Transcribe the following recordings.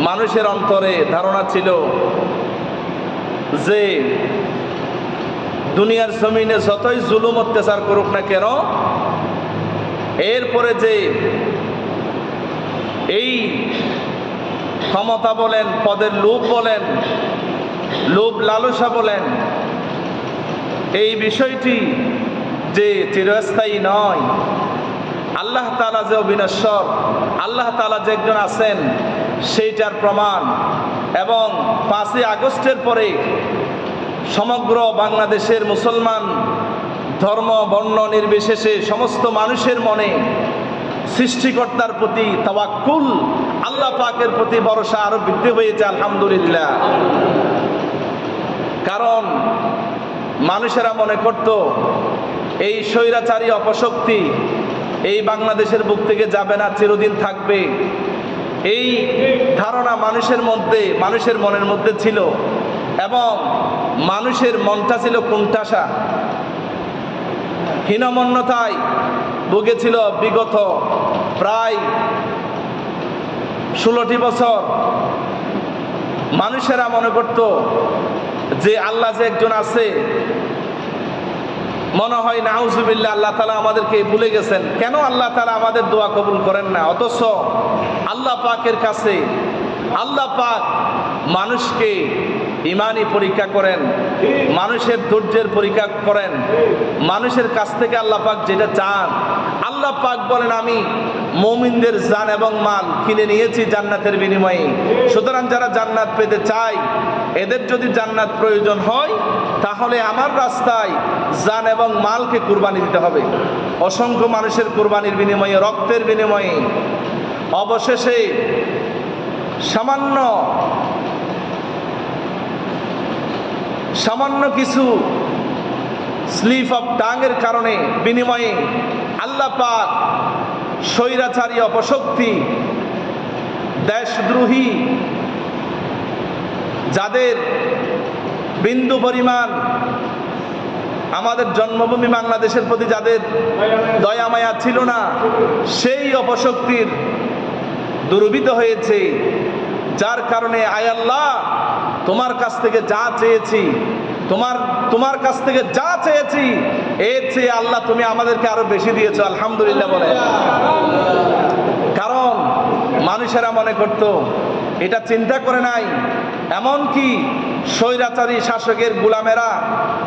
মানুষের অন্তরে ধারণা ছিল যে দুনিয়ার জমিনে যতই জুলুম অত্যাচার করুক না কেন, এরপরে যে এই ক্ষমতা বলেন, পদের লোভ বলেন, লোভ লালসা বলেন, এই বিষয়টি যে চিরস্থায়ী নয়, আল্লাহ তাআলা যে অবিনশ্বর, আল্লাহ তাআলা যে একজন আছেন সেইটার প্রমাণ। এবং 5ই আগস্টের পরে সমগ্র বাংলাদেশের মুসলমান ধর্ম বর্ণ নির্বিশেষে সমস্ত মানুষের মনে সৃষ্টিকর্তার প্রতি তাওয়াক্কুল, আল্লাহ পাকের প্রতি ভরসা আরো বৃদ্ধি হয়েছে, আলহামদুলিল্লাহ। কারণ মানুষেরা মনে করত এই স্বৈরাচারী অপশক্তি এই বাংলাদেশের বুক থেকে যাবে না, চিরদিন থাকবে। এই ধারণা মানুষের মনের মধ্যে ছিল, এবং মানুষের মনটা ছিল কুণ্ঠাসা, হীনমন্যতায় ভুগেছিল বিগত প্রায় 16টি বছর। মানুষেরা মনে করত যে আল্লাহ যে একজন আছে, মনে হয় নাউজুবিল্লাহ আল্লাহ তাআলা আমাদেরকে ভুলে গেছেন, কেন আল্লাহ তাআলা আমাদের দোয়া কবুল করেন না? অথচ আল্লাহ পাকের কাছে আল্লাহ পাক মানুষকে ইমানি পরীক্ষা করেন, মানুষের ধৈর্যের পরীক্ষা করেন, মানুষের কাছ থেকে আল্লাহ পাক যেটা চান। আল্লাহ পাক বলেন, আমি মুমিনদের জান এবং মাল কিনে নিয়েছি জান্নাতের বিনিময়ে। সুতরাং যারা জান্নাত পেতে চায়, এদের যদি জান্নাত প্রয়োজন হয়, তাহলে আমার রাস্তায় জান এবং মালকে কুরবানি দিতে হবে। অসংখ্য মানুষের কুরবানির বিনিময়ে, রক্তের বিনিময়ে অবশেষে সামান্য কিছু স্লিপ অফ টাঙ্গের কারণে বিনিময়ে আল্লাহ পাক স্বৈরাচারী অপশক্তি, দেশদ্রোহী, যাদের বিন্দু পরিমাণ আমাদের জন্মভূমি বাংলাদেশের প্রতি যাদের দয়া মায়া ছিল না, সেই অপশক্তির দুর্বৃত্ত হয়েছে, যার কারণে আয় আল্লাহ তোমার কাছ থেকে যা চেয়েছি, তোমার কাছ থেকে যা চেয়েছি, এর চেয়ে আল্লাহ তুমি আমাদেরকে আরো বেশি দিয়েছো, আলহামদুলিল্লাহ বলে। কারণ মানুষেরা মনে করত, এটা চিন্তা করে নাই, এমনকি স্বৈরাচারী শাসকের গোলামেরা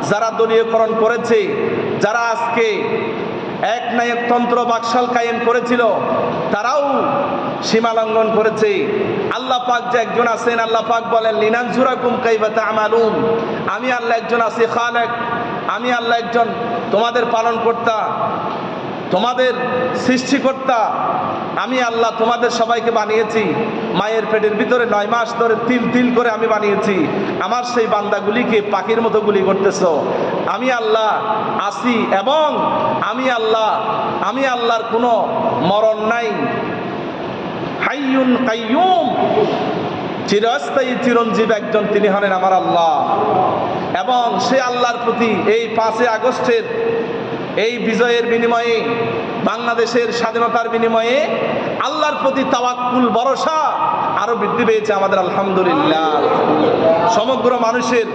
যারা দলীয়করণ করেছে, যারা আজকে এক নায়কতন্ত্র বাকশাল কায়েম করেছিল, তারাও সীমা লঙ্ঘন করেছে। আল্লাহ পাক যে একজন আছেন, আল্লাহ পাক বলেন লিনানজুরাকুম কাইফা তা'মালুন, আমি আল্লাহ একজন আছি খালেক, আমি আল্লাহ একজন তোমাদের পালনকর্তা, তোমাদের সৃষ্টিকর্তা। আমি আল্লাহ তোমাদের সবাইকে বানিয়েছি, মায়ের পেটের ভিতরে 9 মাস ধরে তিল তিল করে আমি বানিয়েছি। আমার সেই বান্দাগুলিকে পাখির মতো গুলি করতেছ। আমি আল্লাহ আসি, এবং আমি আল্লাহর কোনো মরণ নাই। হাইয়ুন কাইয়ুম, চিরস্থায়ী চিরঞ্জীব একজন, তিনি হলেন আমার আল্লাহ। এবং সে আল্লাহর প্রতি এই 5ই আগস্টের এই বিজয়ের বিনিময়ে, বাংলাদেশের স্বাধীনতার বিনিময়ে আল্লাহর প্রতি তাওয়াক্কুল, ভরসা আরো বৃদ্ধি পেয়েছে আমাদের, আলহামদুলিল্লাহ। সমগ্র মানুষের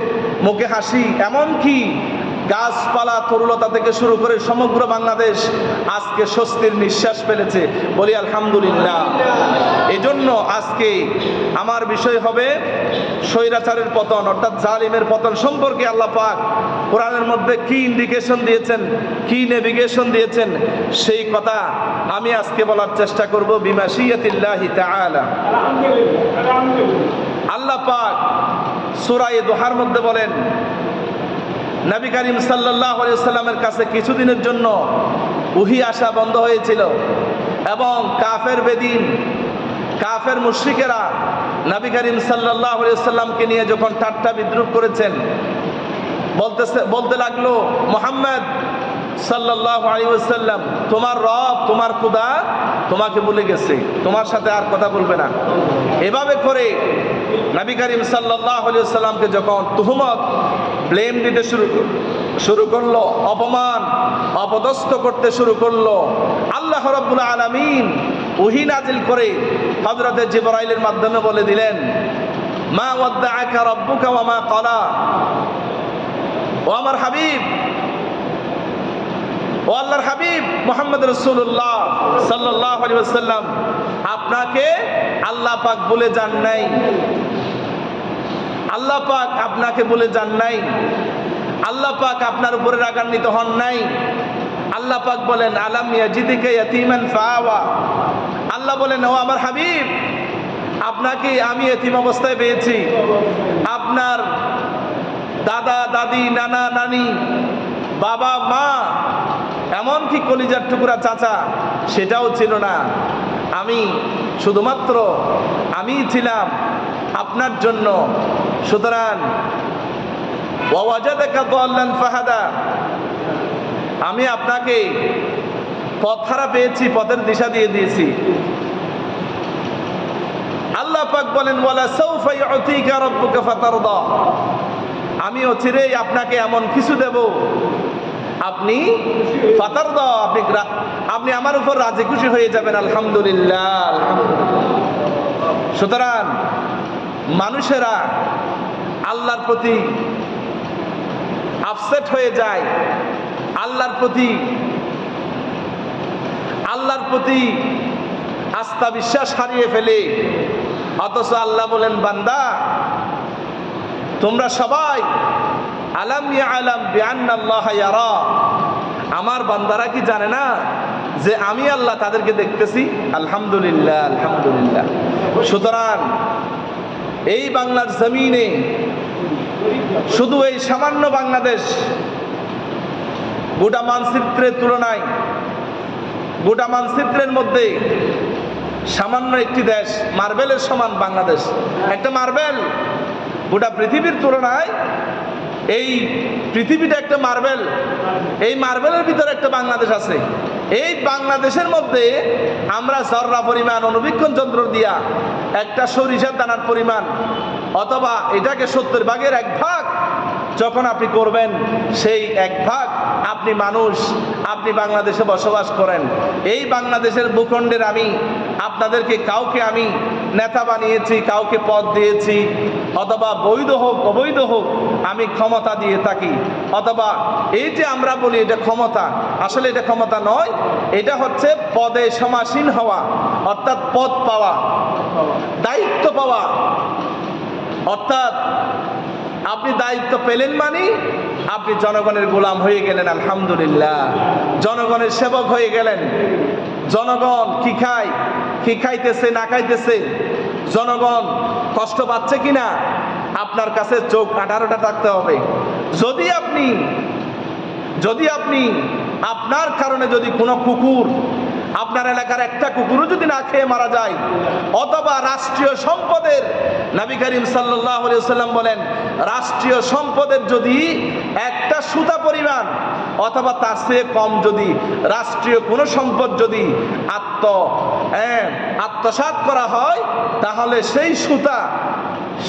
মুখে হাসি, এমনকি গাছপালা তরুলতা থেকে শুরু করে সমগ্র বাংলাদেশ আজকে স্বস্তির নিঃশ্বাস ফেলেছে, বলি আলহামদুলিল্লাহ। এজন্য আজকে আমার বিষয় হবে স্বৈরাচারের পতন, অর্থাৎ জালিমের পতন সম্পর্কে আল্লাহ পাক কোরআনের মধ্যে কি ইন্ডিকেশন দিয়েছেন, কি নেভিগেশন দিয়েছেন, সেই কথা আমি আজকে বলার চেষ্টা করব বিমাশিয়াতিল্লাহি তাআলা। আল্লাহ পাক সূরা দোহার মধ্যে বলেন, নবী করিম সাল্লাল্লাহু আলাইহি ওয়াসাল্লামের কাছে কিছুদিনের জন্য ওহী আসা বন্ধ হয়েছিল, এবং কাফের বেদিন, কাফের মুশরিকেরা নবী করিম সাল্লাল্লাহু আলাইহি ওয়াসাল্লামকে নিয়ে যখন ঠাট্টা বিদ্রুপ করেছেন, বলতে লাগলো, মুহাম্মদ সাল্লাল্লাহু আলাইহি ওয়াসাল্লাম, তোমার রব, তোমার খোদা তোমাকে ভুলে গেছে, তোমার সাথে আর কথা বলবে না। এভাবে করে নবী করিম সাল্লাল্লাহু আলাইহি ওয়াসাল্লামকে যখন তুহমত, ব্লেম দিতে শুরু করলো, অপমান অপদস্থ করতে শুরু করলো, আল্লাহ রাব্বুল আলামিন ওহী নাজিল করে হযরতে জিবরাইলের মাধ্যমে বলে দিলেন, মা ওয়াদ্দাআকা রাব্বুকা ওয়া মা ক্বালা। ও আমার হাবিব, ও আল্লাহর হাবিব মুহাম্মদ রাসূলুল্লাহ সাল্লাল্লাহু আলাইহি ওয়াসাল্লাম, আপনাকে আল্লাহ পাক বলে যান নাই, আল্লাহ পাক আপনাকে বলে যান নাই, আল্লাহ পাক আপনার উপরে রাগান্বিত হন নাই। আল্লাহ পাক বলেন, আলাম ইয়াজিদিকা ইয়াতীমান ফাআওয়া। আল্লাহ বলেন, ও আমার হাবিব, আপনাকে আমি এতিম অবস্থায় পেয়েছি, আপনার দাদা দাদি নানা নানি বাবা মা এমনকি কলিজার টুকরা চাচা সেটাও ছিল না। আমি শুধুমাত্র আমি ছিলাম আপনার জন্য। সুতরাং ওয়াজাদাকা দাল্লান ফাহাদা, আমি আপনাকে পথহারা পেয়েছি, পথের দিশা দিয়ে দিয়েছি। আল্লাহ পাক বলেন, ওয়ালা সাউফা ইউতিকা রাব্বুকা ফাতারদা, আমি অচিরেই আপনাকে এমন কিছু দেব আপনি ফাতারদা, আপনি আমার উপর রাজি খুশি হয়ে যাবেন। আলহামদুলিল্লাহ, আলহামদুলিল্লাহ। সুতরাং মানুষেরা আল্লাহর প্রতি আপসেট হয়ে যায়, আল্লাহর প্রতি আস্থা বিশ্বাস হারিয়ে ফেলে। অথচ আল্লাহ বলেন, বান্দা তোমরা সবাই আলাম ইয়ালাম বিআন্নাল্লাহ ইয়ারা, আমার বান্দারা কি জানে না যে আমি আল্লাহ তাদেরকে দেখতেছি। আলহামদুলিল্লাহ, আলহামদুলিল্লাহ। সুতরাং এই বাংলার জমিনে শুধু এই সামান্য বাংলাদেশ গোটা মানচিত্রের তুলনায়, গোটা মানচিত্রের মধ্যে সামান্য একটি দেশ, মার্বেলের সমান বাংলাদেশ, একটা মার্বেল। গোটা পৃথিবীর তুলনায় এই পৃথিবীটা একটা মার্বেল, এই মার্বেলের ভিতরে একটা বাংলাদেশ আছে। এই বাংলাদেশের মধ্যে আমরা জররা পরিমাণ অনুবীক্ষণ যন্ত্র দিয়া একটা সরিষার দানার পরিমাণ, অথবা এটাকে 70 ভাগের 1 ভাগ যখন আপনি করবেন, সেই 1 ভাগ আপনি মানুষ, আপনি বাংলাদেশে বসবাস করেন। এই বাংলাদেশের ভূখণ্ডের আমি আপনাদেরকে কাউকে আমি নেতা বানিয়েছি, কাউকে পদ দিয়েছি, অথবা বৈধ হোক অবৈধ হোক আমি ক্ষমতা দিয়ে থাকি। অথবা এই যে আমরা বলি এটা ক্ষমতা, আসলে এটা ক্ষমতা নয়, এটা হচ্ছে পদে সমাসীন হওয়া, অর্থাৎ পদ পাওয়া, দায়িত্ব পাওয়া। অর্থাৎ আপনি দায়িত্ব পেলেন মানে আপনি জনগণের গোলাম হয়ে গেলেন। আলহামদুলিল্লাহ, জনগণের সেবক হয়ে গেলেন। জনগণ কি খায়, কি খাইতেছে না খাইতেছে, জনগণ কষ্ট পাচ্ছে কিনা, আপনার কাছে চোখ 18টা থাকতে হবে। যদি আপনি আপনার কারণে যদি কোনো কুকুর, আপনার এলাকার একটা কুকুরও যদি না খেয়ে মারা যায়, অথবা রাষ্ট্রীয় সম্পদের, নবী করিম সাল্লাল্লাহু আলাইহি ওয়াসাল্লাম বলেন, রাষ্ট্রীয় সম্পদের যদি একটা সুতা পরিমাণ অথবা তার চেয়ে কম যদি রাষ্ট্রীয় কোনো সম্পদ যদি আত্মসাৎ করা হয়, তাহলে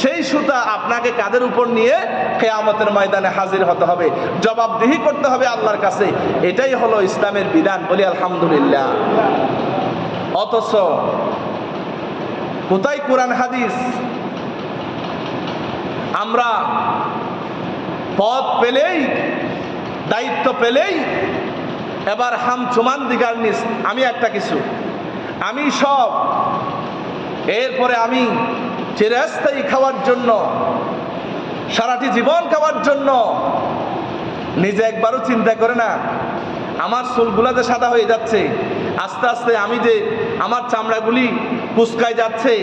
সেই সুতা আপনাকে কাঁধের উপর নিয়ে কিয়ামতের ময়দানে হাজির হতে হবে, জবাবদিহি করতে হবে আল্লাহর কাছে। এটাই হলো ইসলামের বিধান। বলি আলহামদুলিল্লাহ। অথচ কোথায় কোরআন হাদিস? আমরা পদ পেলেই, দায়িত্ব পেলেই এবার হাম চুমান দিগার নিস, আমি একটা কিছু, আমি সব, এরপরে আমি চিরস্থায়ী খাওয়ার জন্য, সারাটি জীবন খাওয়ার জন্য। নিজে একবারও চিন্তা করে না, আমার চুলগুলা যে সাদা হয়ে যাচ্ছে, আস্তে আস্তে আমি যে আমার চামড়াগুলি কুচকায় যাচ্ছে,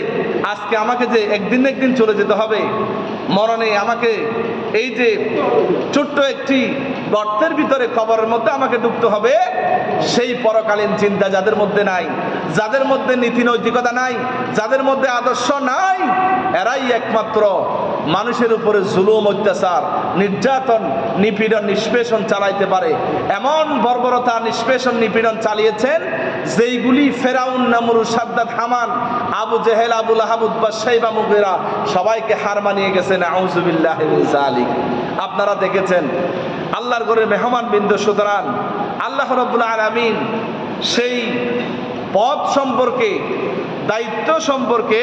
আজকে আমাকে যে একদিন একদিন চলে যেতে হবে, মরণে আমাকে এই যে ছোট্ট একটি গর্তের ভিতরে কবরের মধ্যে আমাকে ঢুকতে হবে, সেই পরকালীন চিন্তা যাদের মধ্যে নাই, যাদের মধ্যে নীতি নৈতিকতা নাই, যাদের মধ্যে আদর্শ নাই, এরাই একমাত্র মানুষের উপরে জুলুম, অত্যাচার, নির্যাতন, নিপীড়ন, নিষ্পেষণ চালাইতে পারে। এমন বর্বরতা, নিষ্পেষণ, নিপীড়ন চালিয়েছেন যেইগুলি ফেরাউন, নমরুদ, সাদ্দাত, হামান, আবু জেহেল, আবু লাহাব, উতবা, শাইবা, মুগীরা সবাইকে হার মানিয়ে গেছেন। আউযুবিল্লাহি মিন যালিক। আপনারা দেখেছেন আল্লাহর ঘরের মেহমান বিন্দু। সুতরাং আল্লাহ রাব্বুল আলামিন সেই পদ সম্পর্কে, দায়িত্ব সম্পর্কে,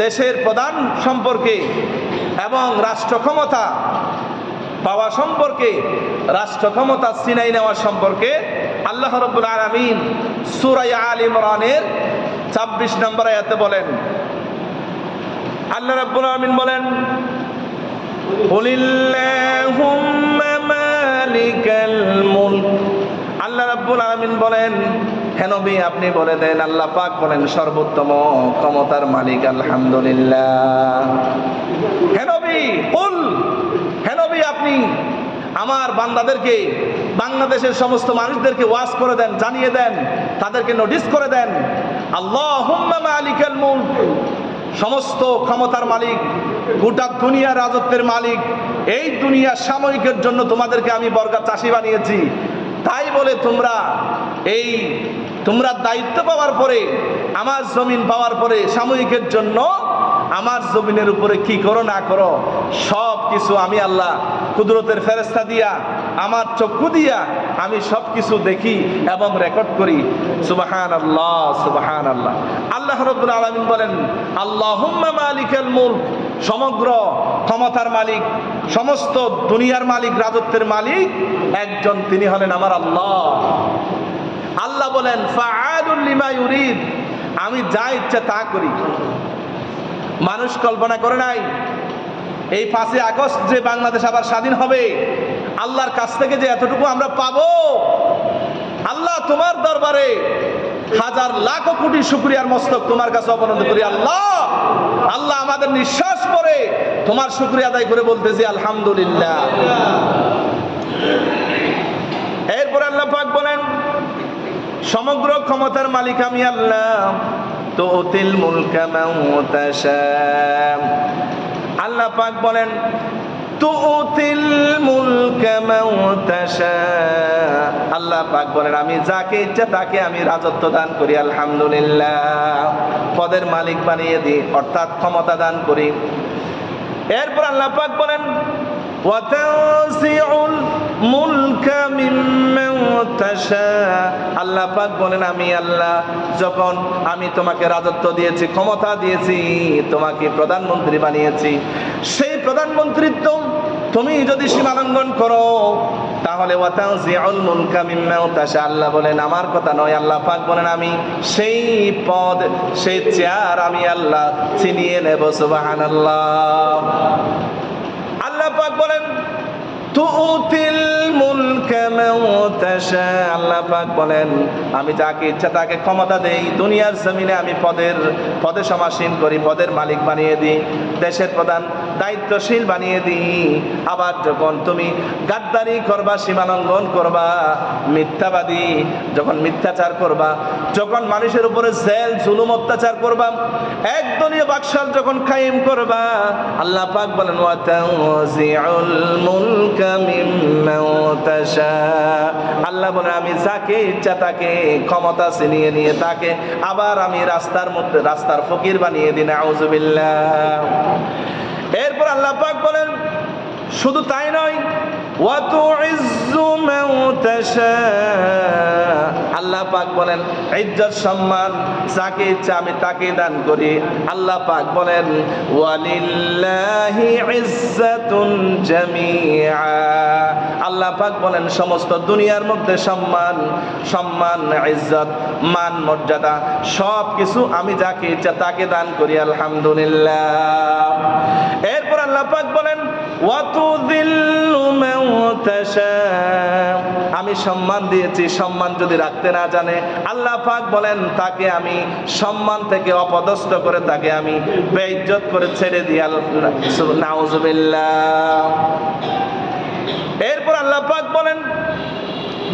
দেশের প্রধান সম্পর্কে এবং রাষ্ট্র ক্ষমতা পাওয়া সম্পর্কে, রাষ্ট্র ক্ষমতা ছিনাই নেওয়া সম্পর্কে আল্লাহ রাব্বুল আলামিন সূরা আলে ইমরানের ২৬ নম্বর আয়াতে বলেন, আল্লাহ রাব্বুল আলামিন বলেন, কুলিল্লাহুম্মা মালিকাল মুলক। আল্লাহ রাব্বুল আলামিন বলেন, হে নবী আপনি বলে দেন, আল্লাহ পাক বলেন সর্বোত্তম ক্ষমতার মালিক আলহামদুলিল্লাহ। হে নবী কুল, হে নবী আপনি আমার বান্দাদেরকে, বাংলাদেশের সমস্ত মানুষদেরকে ওয়াজ করে দেন, জানিয়ে দেন, তাদেরকে নোটিস করে দেন, আল্লাহুম্মা মালিকাল মুলক, সমস্ত ক্ষমতার মালিক, গোটা দুনিয়ার রাজত্বের মালিক, এই দুনিয়া সাময়িকের জন্য তোমাদেরকে আমি বর্গা চাষি বানিয়েছি। তাই বলে তোমরা দায়িত্ব পাওয়ার পরে, আমার জমিন পাওয়ার পরে সাময়িকের জন্য আমার জমিনের উপরে কি করো না করো সব কিছু আমি আল্লাহ কুদরতের ফেরেশতা দিয়া, আমার চক্ষু দিয়া আমি সব কিছু দেখি এবং রেকর্ড করি। সুবহানাল্লাহ, সুবহানাল্লাহ। আল্লাহ রাব্বুল আলামিন বলেন, আল্লাহুম্মা মালিকাল মুলক, সমগ্র ক্ষমতার মালিক, সমস্ত দুনিয়ার মালিক, রাজত্বের মালিক একজন, তিনি হলেন আমার আল্লাহ। আল্লাহ বলেন, ফাআলুল লিমা ইউরিদ, আমি যা ইচ্ছা তা করি। মানুষ কল্পনা করে নাই এই ৫ই আগস্ট যে বাংলাদেশ আবার স্বাধীন হবে, আল্লাহর কাছ থেকে যে এতটুকু আমরা পাবো। আল্লাহ তোমার দরবারে হাজার লাখ কোটি শুকরিয়ার মস্তক তোমার কাছে অবনত করি। আল্লাহ, আল্লাহ আমাদের নিঃশ্বাস পরে তোমার শুকরিয়া আদায় করে বলতেছি আলহামদুলিল্লাহ। এরপর আল্লাহ পাক বলেন, সমগ্র ক্ষমতার মালিক আমি আল্লাহ। তুতিল মুলকা মান তাশা, আল্লাহ পাক বলেন, তুতিল মুলকা মান তাশা, আল্লাহ পাক বলেন আমি যাকে ইচ্ছা তাকে আমি রাজত্ব দান করি আলহামদুলিল্লাহ, পদের মালিক বানিয়ে দিই, অর্থাৎ ক্ষমতা দান করি। এরপর আল্লাহ পাক বলেন, ওয়াতাসিউল মুলকা মিম্মান তাশা, আল্লাহ পাক বলেন আমি আল্লাহ যখন আমি তোমাকে রাজত্ব দিয়েছি, ক্ষমতা দিয়েছি, তোমাকে প্রধানমন্ত্রী বানিয়েছি, সেই প্রধানমন্ত্রিত্ব তুমি যদি সীমালঙ্ঘন করো তাহলে ওয়াতাসিউল মুলকা মিম্মান তাশা, আল্লাহ বলেন আমার কথা নয়, আল্লাহ পাক বলেন আমি সেই পদ, সেই চেয়ার আমি আল্লাহ ছিনিয়ে নেব। সুবহানাল্লাহ। আল্লাহ পাক বলেন, তুতিল মুলকা মান তাশা, আল্লাহ পাক বলেন আমি যাকে ইচ্ছা তাকে ক্ষমতা দেই, দুনিয়ার জমিনে আমি পদে সমাসীন করি, পদের মালিক বানিয়ে দিই, দেশের প্রধান দায়িত্বশীল বানিয়ে দিই। আবার যখন তুমি গাদ্দারি করবা, সীমালঙ্ঘন করবা, মিথ্যাবাদী যখন মিথ্যাচার করবা, যখন মানুষের উপরে জেল জুলুম অত্যাচার করবা, একদলীয় বাকশাল যখন কায়েম করবা, আল্লাহ পাক বলেন ওয়াতাসিউল মুলকা মিম্মান তাশা, আল্লাহ বলেন আমি যাকে ইচ্ছা তাকে ক্ষমতা ছিনিয়ে নিয়ে তাকে আবার আমি রাস্তার ফকির বানিয়ে দিই। নাউযুবিল্লাহ। এরপর আল্লাহ পাক বলেন শুধু তাই নয়, ওয়া তুইজ্জু মান তাশা, আল্লাহ পাক বলেন ইজ্জত সম্মান যাকে ইচ্ছা আমি তাকে দান করি। আল্লাহ পাক বলেন ওয়ালিল্লাহি ইজ্জাতুন জামিআ, আল্লাহ পাক বলেন সমস্ত দুনিয়ার মধ্যে সম্মান, ইজ্জত, মান, মর্যাদা সব কিছু আমি যাকে ইচ্ছা তাকে দান করি আলহামদুলিল্লাহ। এরপর আল্লাহ পাক বলেন ওয়া তুযিল্লু মান তাশা, আমি সম্মান দিয়েছি, সম্মান যদি রাখতে না জানে আল্লাহ পাক বলেন তাকে আমি সম্মান থেকে অপদস্থ করে তাকে আমি বেইজ্জত করে ছেড়ে দিই। নাউযুবিল্লাহ। এরপর আল্লাহ পাক বলেন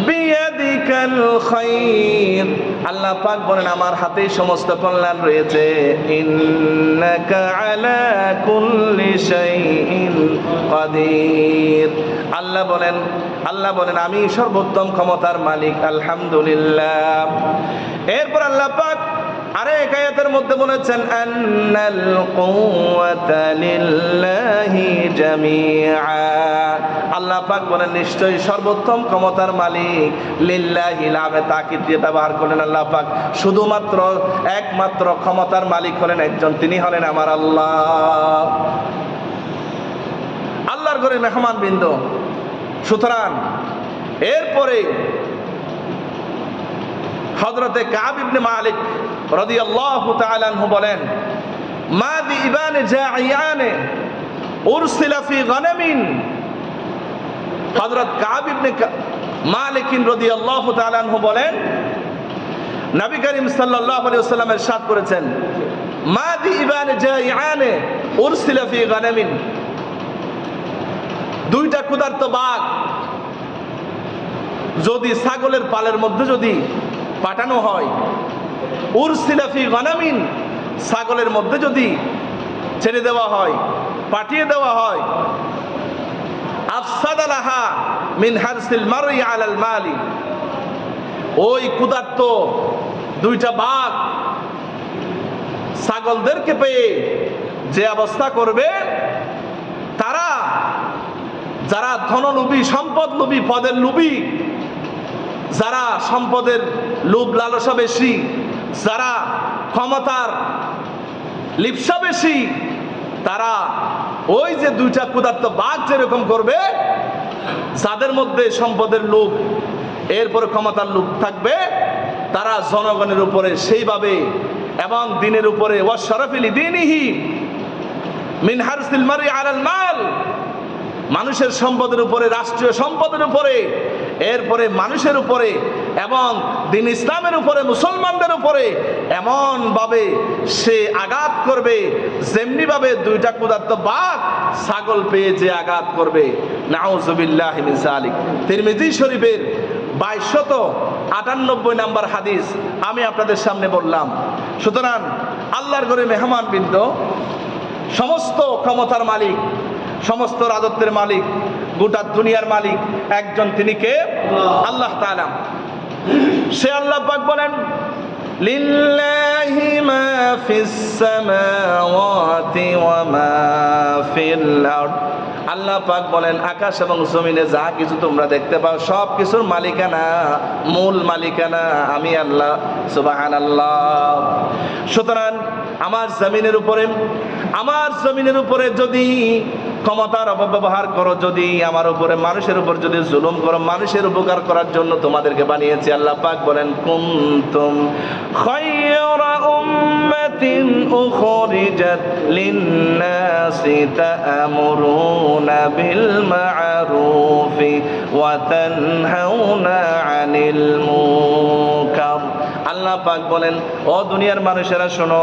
বিয়াদিকাল খায়র, আল্লাহ পাক বলেন আমার হাতেই সমস্ত কল্যাণ রয়েছে। ইন্নাকা আলা কুল্লি শাইইন কাদির, আল্লাহ বলেন আমি সর্বোত্তম ক্ষমতার মালিক আলহামদুলিল্লাহ। এরপর আল্লাহ পাক আরেক আয়াতের মধ্যে বলেছেন আন্নাল কুওয়াতা লিল্লাহি জামিআ, আল্লাহ পাক বলেন নিশ্চয়ই সর্বোত্তম ক্ষমতার মালিক। লিল্লাহি লামে তাকিদ দিয়ে ব্যবহার করলেন আল্লাহ পাক, শুধুমাত্র একমাত্র ক্ষমতার মালিক হলেন একজন, তিনি হলেন আমার আল্লাহ। আল্লাহর ঘরে মেহমান বৃন্দ, সুতরাং এরপরে হযরতে কাব ইবনে মালিক রাদিয়াল্লাহু তাআলা আনহু বলেন, মা দিবানে জাইয়ানে উরসিলা ফি গনামিন। হযরত কাব ইবনে মালিক রাদিয়াল্লাহু তাআলা আনহু বলেন, নবী করিম সাল্লাল্লাহু আলাইহি ওয়াসাল্লাম ইরশাদ করেছেন, মা দিবানে জাইয়ানে উরসিলা ফি গনামিন, দুইটা ক্ষুধার্ত বাঘ যদি ছাগলের পালের মধ্যে যদি পাঠানো হয়, উরসিলা ফি গনামিন, ছাগলের মধ্যে যদি ছেড়ে দেওয়া হয়, পাঠিয়ে দেওয়া হয়, আফসাদালাহা মিন হারসিল মারই আলাল মালি, ওই ক্ষুধার্ত দুইটা বাঘ ছাগলদেরকে পেয়ে যে অবস্থা করবে, তারা যারা ধনলোভী, সম্পদ লোভী, পদের লোভী, যারা সম্পদের লোভ লালসা বেশি, যারা ক্ষমতার লিপ্সা বেশি, তারা ওই যে দুইটা ক্ষুধার্ত বাঘ যেরকম করবে, যাদের মধ্যে সম্পদের লোভ এরপরে ক্ষমতার লোভ থাকবে, তারা জনগণের উপরে সেইভাবে এবং দিনের উপরে ওয়াশরাফিলি দীনিহি মিন হারসিল মারই আলাল মাল, মানুষের সম্পদের উপরে, রাষ্ট্রীয় সম্পদের উপরে, এরপরে মানুষের উপরে এবং দিন ইসলামের উপরে, মুসলমানদের উপরে এমন ভাবে সে আঘাত করবে যেমনি ভাবে দুইটা ক্ষুধার্ত বাঘ ছাগল পেয়ে যে আঘাত করবে। নাউজুবিল্লাহি মিন যালিক। তিরমিজি শরীফের 2298 নম্বর হাদিস আমি আপনাদের সামনে বললাম। সুতরাং আল্লাহর ঘরে মেহমান বৃন্দ, সমস্ত ক্ষমতার মালিক, সমস্ত রাজত্বের মালিক, গোটা দুনিয়ার মালিক একজন, তিনি কে? আল্লাহ তাআলা। সে আল্লাহ পাক বলেন, লিল্লাহি মা ফিস সামাওয়াতি ওয়া মা ফিল আরদ। আল্লাহ পাক বলেন, আকাশ এবং জমিনে যা কিছু তোমরা দেখতে পাও সব কিছুর মালিকানা, মূল মালিকানা আমি আল্লাহ সুবহানাল্লাহ। সুতরাং আমার জমিনের উপরে যদি ক্ষমতার অপব্যবহার করো, যদি আমার উপরে মানুষের উপর যদি জুলুম করো, মানুষের উপকার করার জন্য তোমাদেরকে বানিয়েছি। আল্লাহ পাক বলেন, কুনতুম খায়রা উম্মাতিন উখরিজাত লিন-নাসি তা'মুরুনা বিল মা'রুফি ওয়া তানহাউনা আনিল মুনকার। আল্লাহ পাক বলেন, ও দুনিয়ার মানুষেরা শোনো,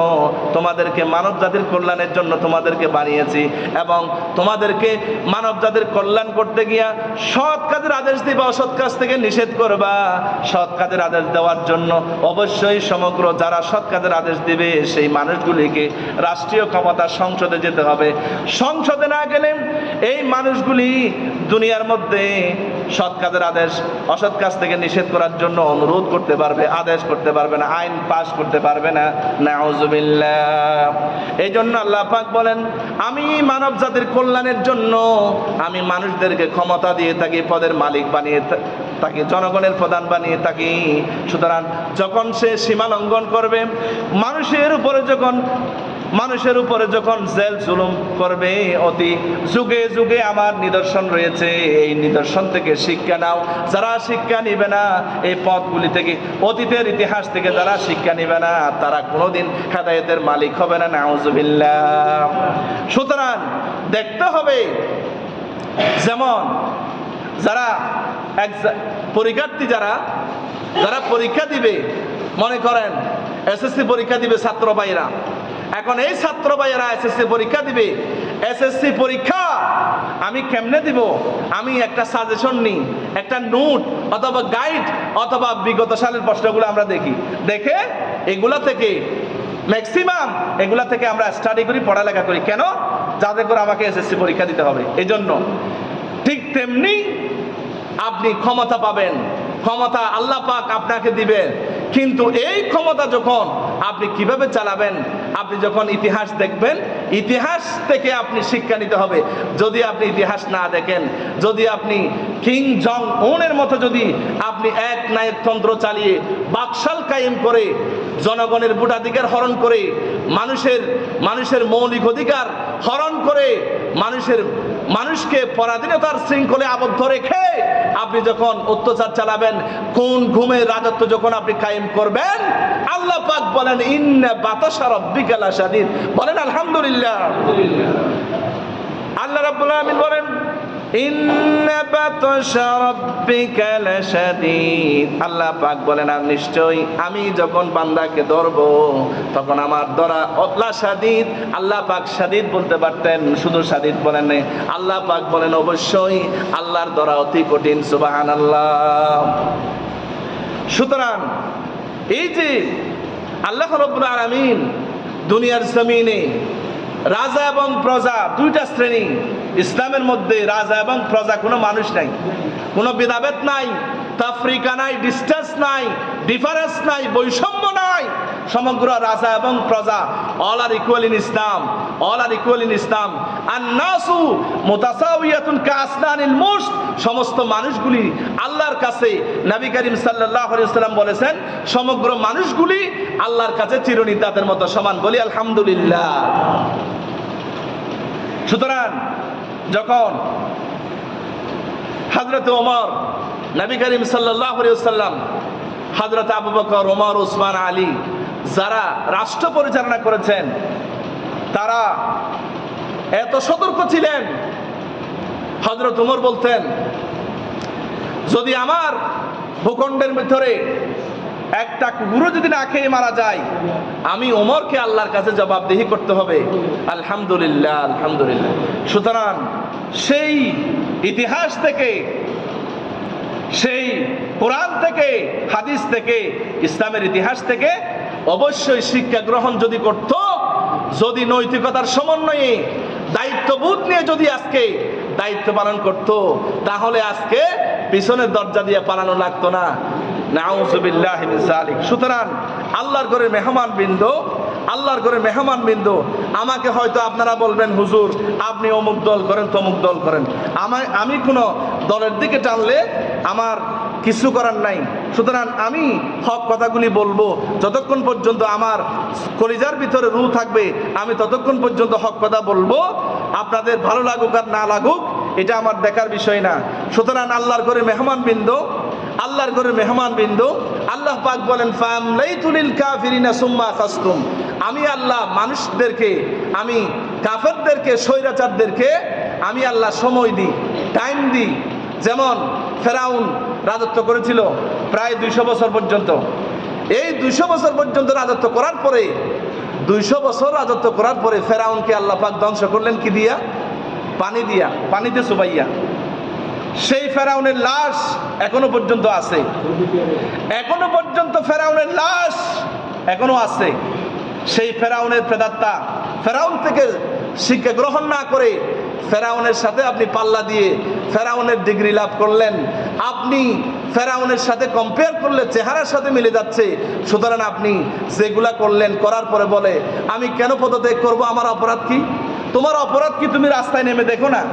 তোমাদেরকে মানব জাতির কল্যাণের জন্য তোমাদেরকে বানিয়েছি এবং তোমাদেরকে মানব জাতির কল্যাণ করতে গিয়া সৎ কাজের আদেশ দিবা, অসৎ কাজ থেকে নিষেধ করবা। সৎ কাজের আদেশ দেওয়ার জন্য অবশ্যই সমগ্র যারা সৎ কাজের আদেশ দিবে সেই মানুষগুলিকে রাষ্ট্রীয় ক্ষমতা সংসদে যেতে হবে। সংসদে না গেলে এই মানুষগুলি দুনিয়ার মধ্যে সৎ কাজের আদেশ, অসৎ কাজ থেকে নিষেধ করার জন্য অনুরোধ করতে পারবে, আদেশ করতে পারবে না, আইন পাস করতে পারবে না। নাউজুবিল্লাহ। এই জন্য আল্লাহ পাক বলেন, আমি মানব জাতির কল্যাণের জন্য আমি মানুষদেরকে ক্ষমতা দিয়ে থাকি, পদের মালিক বানিয়ে থাকি, জনগণের প্রধান বানিয়ে থাকি। সুতরাং যখন সে সীমা লঙ্ঘন করবে, মানুষের উপরে যখন জেল জুলুম করবে, অতি যুগে যুগে আমার নিদর্শন রয়েছে, এই নিদর্শন থেকে শিক্ষা নাও। যারা শিক্ষা নিবে না এই পথগুলি থেকে, অতীতের ইতিহাস থেকে যারা শিক্ষা নিবে না, তারা কোনোদিন হেদায়েতের মালিক হবে না। নাউজুবিল্লাহ। সুতরাং দেখতে হবে, যেমন যারা পরীক্ষার্থী, যারা পরীক্ষা দিবে, মনে করেন এসএসসি পরীক্ষা দিবে ছাত্র ভাইরা, এখন এই ছাত্র ভাইয়েরা এসএসসি পরীক্ষা দিবে। এসএসসি পরীক্ষা আমি কেমনে দিব? আমি একটা সাজেশন নিই, একটা নোট অথবা গাইড অথবা বিগত সালের প্রশ্নগুলো আমরা দেখে এগুলা থেকে ম্যাক্সিমাম এগুলা থেকে আমরা স্টাডি করি, পড়ালেখা করি। কেন? যাতে করে আমাকে এসএসসি পরীক্ষা দিতে হবে। এই জন্য ঠিক তেমনি আপনি ক্ষমতা পাবেন, ক্ষমতা আল্লাহ পাক আপনাকে দিবেন, কিন্তু এই ক্ষমতা যখন আপনি কিভাবে চালাবেন, আপনি যখন ইতিহাস দেখবেন, ইতিহাস থেকে আপনি শিক্ষা নিতে হবে। যদি আপনি ইতিহাস না দেখেন, যদি আপনি কিং জং উনের মতো যদি আপনি এক নায়কতন্ত্র চালিয়ে বাকশাল কায়েম করে জনগণের ভোটাধিকার হরণ করে মানুষের মৌলিক অধিকার হরণ করে মানুষকে পরাধীনতার শৃঙ্খলে আবদ্ধ রেখে আপনি যখন অত্যাচার চালাবেন, কোন ঘুমের রাজত্ব যখন আপনি কায়েম করবেন, আল্লাহ পাক বলেন ইন্না বাতাশা রাব্বিকা লাশাদীদ। বলেন আলহামদুলিল্লাহ। আল্লাহ রাব্বুল আলামিন বলেন ইন্না বাতাশা রাব্বিকা লাশাদীদ। আল্লাহ পাক বলেন আর নিশ্চয়ই আমি যখন বান্দাকে ধরব তখন আমার ধরা লাশাদীদ। আল্লাহ পাক শাদীদ বলতে পারতেন, শুধু শাদীদ বলেন না, আল্লাহ পাক বলেন অবশ্যই আল্লাহর ধরা অতি কঠিন। সুবহানাল্লাহ। সুতরাং এই যে আল্লাহ রাব্বুল আলামিন দুনিয়ার জমিনে রাজা এবং প্রজা দুইটা শ্রেণী। ইসলামের মধ্যে রাজা এবং প্রজা, কোনো মানুষ নাই, কোনো ভেদাভেদ নাই, তাফরিকা নাই, ডিস্টেন্স নাই, ডিফারেন্স নাই, বৈষম্য নাই। সমগ্র রাজা এবং প্রজা, all are equal in Islam, all are equal in Islam. আন-নাসু মুতাসাউইয়াতুন কাসনানিল মুশত। সমস্ত মানুষগুলি আল্লাহর কাছে, নবী করিম সাল্লাল্লাহু আলাইহি ওয়াসাল্লাম বলেছেন সমগ্র মানুষগুলি আল্লাহর কাছে চিরনিতাতের মতো সমান। বলি আলহামদুলিল্লাহ। সুতরাং যখন হযরত ওমর, নবী করিম সাল্লাল্লাহু আলাইহি ওয়াসাল্লাম, হযরত আবু বকর, ওমর, ওসমান, আলী যারা রাষ্ট্র পরিচালনা করেছেন, তারা এত সতর্ক ছিলেন। হযরত ওমর বলতেন যদি আমার ভূখণ্ডের ভিতরে একটা কুকুরও যদি না খেয়ে মারা যায়, আমি ওমরকে আল্লাহর কাছে জবাবদিহি করতে হবে। আলহামদুলিল্লাহ, আলহামদুলিল্লাহ। সুতরাং সেই ইতিহাস থেকে, সেই কোরআন থেকে, হাদিস থেকে, ইসলামের ইতিহাস থেকে অবশ্যই শিক্ষা গ্রহণ যদি করত, যদি নৈতিকতার সমন্বয়ে দায়িত্ববোধ নিয়ে যদি আজকে দায়িত্ব পালন করত, তাহলে আজকে পিছনের দরজা দিয়ে পালানো লাগতো না। নাউযুবিল্লাহি মিন যালিক। সুতরাং আল্লাহর ঘরের মেহমানবৃন্দ, আল্লাহর ঘরের মেহমানবৃন্দ, আমাকে হয়তো আপনারা বলবেন হুজুর আপনি অমুক দল করেন, তমুক দল করেন, আমি কোনো দলের দিকে টানলে আমার কিছু করার নাই। সুতরাং আমি হক কথাগুলি বলবো, যতক্ষণ পর্যন্ত আমার কলিজার ভিতরে রূহ থাকবে আমি ততক্ষণ পর্যন্ত হক কথা বলবো। আপনাদের ভালো লাগুক আর না লাগুক এটা আমার দেখার বিষয় না। সুতরাং আল্লাহর ঘরের মেহমানবৃন্দ, আল্লাহর ঘরের মেহমানবৃন্দ, আল্লাহ পাক বলেন ফামলাইতু লিল কাফিরিনা সুম্মা খাসতুম। আমি আল্লাহ মানুষদেরকে, আমি কাফেরদেরকে, স্বৈরাচারদেরকে আমি আল্লাহ সময় দিই, টাইম দিই। যেমন ফেরাউন রাজত্ব করেছিল প্রায় 200 বছর পর্যন্ত। এই 200 বছর পর্যন্ত রাজত্ব করার পরে, 200 বছর রাজত্ব করার পরে ফেরাউনকে আল্লাহ পাক ধ্বংস করলেন কি দিয়া? পানি দিয়া, পানিতে চুবাইয়া। সেই ফেরাউনের লাশ এখনো পর্যন্ত আছে, এখনো পর্যন্ত ফেরাউনের লাশ এখনো আছে। সেই ফেরাউনের প্রেতাত্মা, ফেরাউন থেকে শিক্ষা গ্রহণ না করে ফেরাউনের সাথে আপনি পাল্লা দিয়ে ফেরাউনের ডিগ্রি লাভ করলেন, আপনি ফেরাউনের সাথে কম্পেয়ার করলে চেহারার সাথে মিলে যাচ্ছে। সুতরাং আপনি যেগুলা করলেন, করার পরে বলে আমি কেন পদত্যাগ করব, আমার অপরাধ কি? তোমার অপরাধ কি? তুমি রাস্তায় নেমে দেখো না।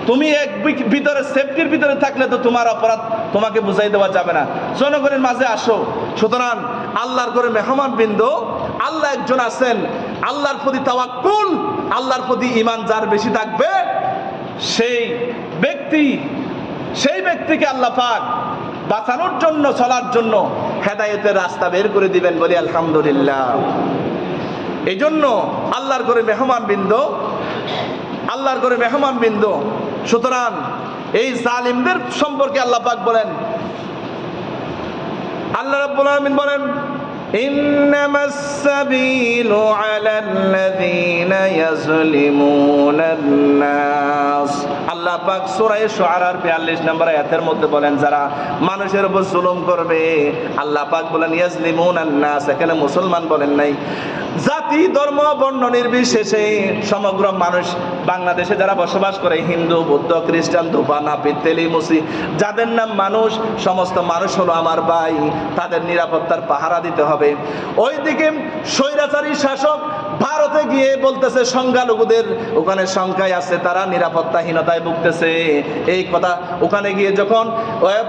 তুমি এক ভিতরে সেফটির ভিতরে থাকলে তো তোমার অপরাধ তোমাকে বুঝাই দেওয়া যাবে না। জনগণের মাঝে আসো। সুতরাং আল্লাহর ঘরে মেহমানবৃন্দ, আল্লাহ একজন আছেন। আল্লাহর প্রতি তাওয়াক্কুল, আল্লাহর প্রতি ঈমান যার বেশি থাকবে সেই ব্যক্তিকে আল্লাহ পাক বাঁচানোর জন্য, চলার জন্য হেদায়েতের রাস্তা বের করে দিবেন। বলি আলহামদুলিল্লাহ। এই জন্য আল্লাহর ঘরে মেহমানবৃন্দ, আল্লাহর ঘরে মেহমানবৃন্দ, সুতরাং এই জালিমদের সম্পর্কে আল্লাহ পাক বলেন, আল্লাহ রাব্বুল আলামিন বলেন ইন্নামাস সাবিলু আলাল্লাযীনা ইয়াজলিমুনান নাস। আল্লাহ পাক সূরা শুআরার 42 নম্বর আয়াতের মধ্যে বলেন, যারা মানুষের উপর জুলুম করবে, আল্লাহ পাক বলেন ইয়াজলিমুনান নাস, এখানে মুসলমান বলেন নাই, জাতি ধর্ম বর্ণ নির্বিশেষে সমগ্র মানুষ বাংলাদেশে যারা বসবাস করে, হিন্দু বৌদ্ধ খ্রিস্টান ধোপা নাপিত তেলি মুসি, যাদের নাম মানুষ, সমস্ত মানুষ হলো আমার ভাই, তাদের নিরাপত্তার পাহারা দিতে হবে। ওইদিকে স্বৈরাচারী শাসক ভারতে গিয়ে বলতেছে সংখ্যালঘুদের ওখানে সংখ্যায় আছে, তারা নিরাপত্তাহীনতায় ভুগতেছে, এই কথা ওখানে গিয়ে যখন